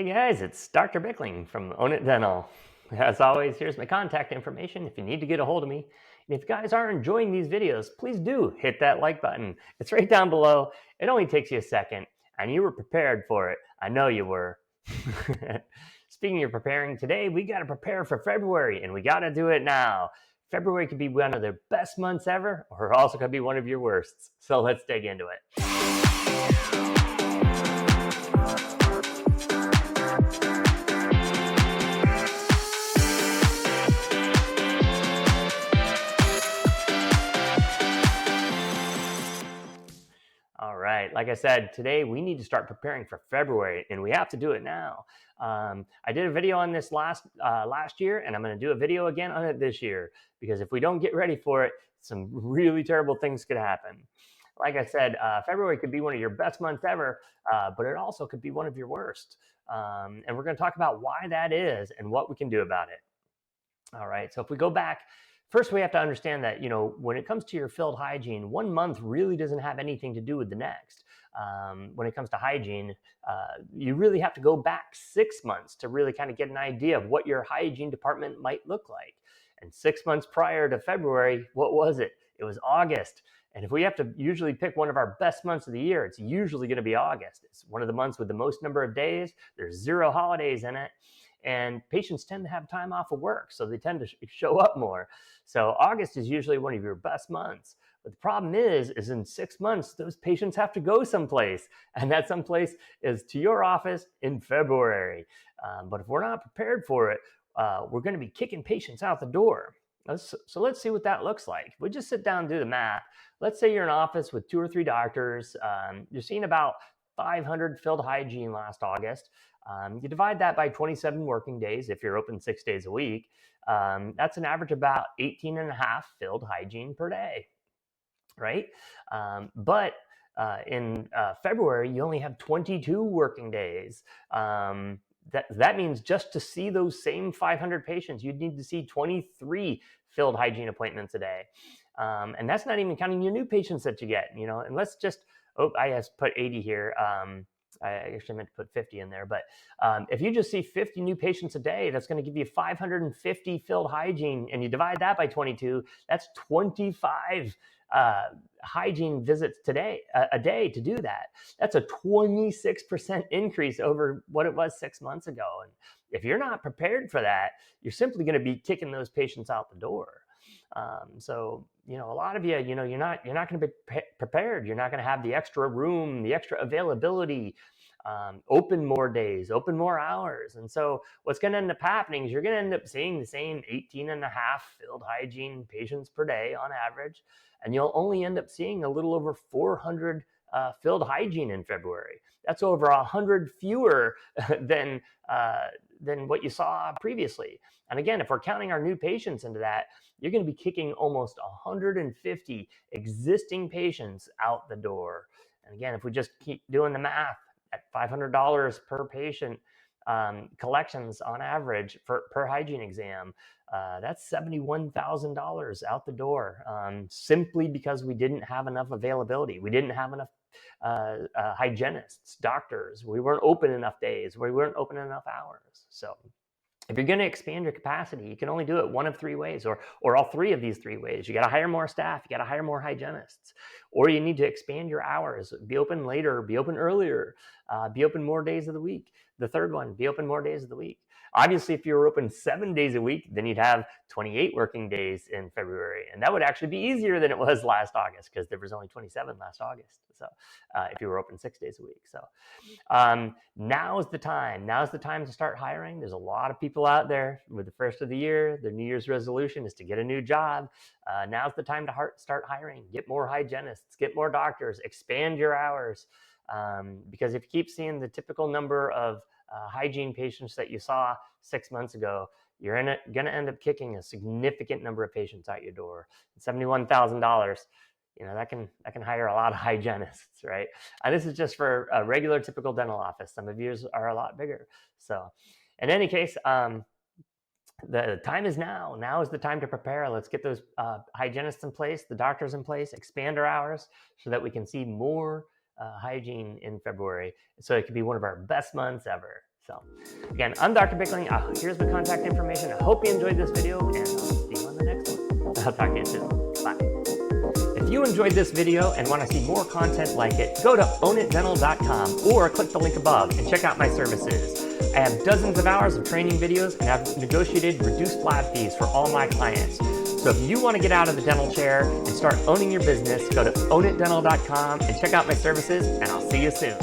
Hey guys, it's Dr. Bickling from Own It Dental. As always, here's my contact information if you need to get a hold of me. And if you guys are enjoying these videos, please do hit that like button. It's right down below. It only takes you a second, and you were prepared for it. I know you were. Speaking of preparing, today we got to prepare for February, and we got to do it now. February could be one of the best months ever, or it also could be one of your worsts. So let's dig into it. All right, like I said, today we need to start preparing for February, and we have to do it now. I did a video on this last year, and I'm going to do a video again on it this year, because if we don't get ready for it, some really terrible things could happen. Like I said, February could be one of your best months ever, but it also could be one of your worst. And we're going to talk about why that is and what we can do about it. All right, so if we go back, first we have to understand that, when it comes to your filled hygiene, 1 month really doesn't have anything to do with the next. When it comes to hygiene, you really have to go back 6 months to really kind of get an idea of what your hygiene department might look like. And 6 months prior to February, what was it? It was August. And if we have to usually pick one of our best months of the year, it's usually going to be August. It's one of the months with the most number of days. There's 0 holidays in it. And patients tend to have time off of work, so they tend to show up more. So August is usually one of your best months. But the problem is in 6 months, those patients have to go someplace. And that someplace is to your office in February. But if we're not prepared for it, we're going to be kicking patients out the door. So let's see what that looks like. We just sit down and do the math. Let's say you're in an office with 2 or 3 doctors. You're seeing about 500 filled hygiene last August. You divide that by 27 working days if you're open 6 days a week. That's an average about 18 and a half filled hygiene per day, right? But in February, you only have 22 working days. That means just to see those same 500 patients, you'd need to see 23 filled hygiene appointments a day. And that's not even counting your new patients that you get, and let's just, I just put 80 here. I actually meant to put 50 in there, but if you just see 50 new patients a day, that's going to give you 550 filled hygiene, and you divide that by 22, that's 25 hygiene visits a day to do that. That's a 26% increase over what it was 6 months ago. And if you're not prepared for that, you're simply going to be kicking those patients out the door. So, a lot of you, you're not going to be prepared. You're not going to have the extra room, the extra availability, open more days, open more hours. And so what's going to end up happening is you're going to end up seeing the same 18 and a half filled hygiene patients per day on average. And you'll only end up seeing a little over 400 filled hygiene in February. That's over 100 fewer than what you saw previously. And again, if we're counting our new patients into that, you're going to be kicking almost 150 existing patients out the door. And again, if we just keep doing the math at $500 per patient collections on average per hygiene exam, that's $71,000 out the door, simply because we didn't have enough availability. We didn't have enough hygienists, doctors. We weren't open enough days. We weren't open enough hours. So if you're going to expand your capacity, you can only do it one of 3 ways, or all 3 of these 3 ways. You got to hire more staff, you got to hire more hygienists, or you need to expand your hours, be open later, be open earlier, be open more days of the week. The third one, be open more days of the week. Obviously, if you were open 7 days a week, then you'd have 28 working days in February. And that would actually be easier than it was last August, because there was only 27 last August. So if you were open 6 days a week. So now's the time. Now's the time to start hiring. There's a lot of people out there with the first of the year. Their New Year's resolution is to get a new job. Now's the time to start hiring. Get more hygienists, get more doctors, expand your hours. Because if you keep seeing the typical number of hygiene patients that you saw 6 months ago, you're going to end up kicking a significant number of patients out your door. $71,000, that can hire a lot of hygienists, right? And this is just for a regular typical dental office. Some of yours are a lot bigger. So in any case, the time is now. Now is the time to prepare. Let's get those hygienists in place, the doctors in place, expand our hours so that we can see more hygiene in February. So it could be one of our best months ever. So again, I'm Dr. Bickling. Here's my contact information. I hope you enjoyed this video, and I'll see you on the next one. I'll talk to you soon. Bye. If you enjoyed this video and want to see more content like it, go to ownitdental.com or click the link above and check out my services. I have dozens of hours of training videos, and I've negotiated reduced lab fees for all my clients. So if you want to get out of the dental chair and start owning your business, go to ownitdental.com and check out my services, and I'll see you soon.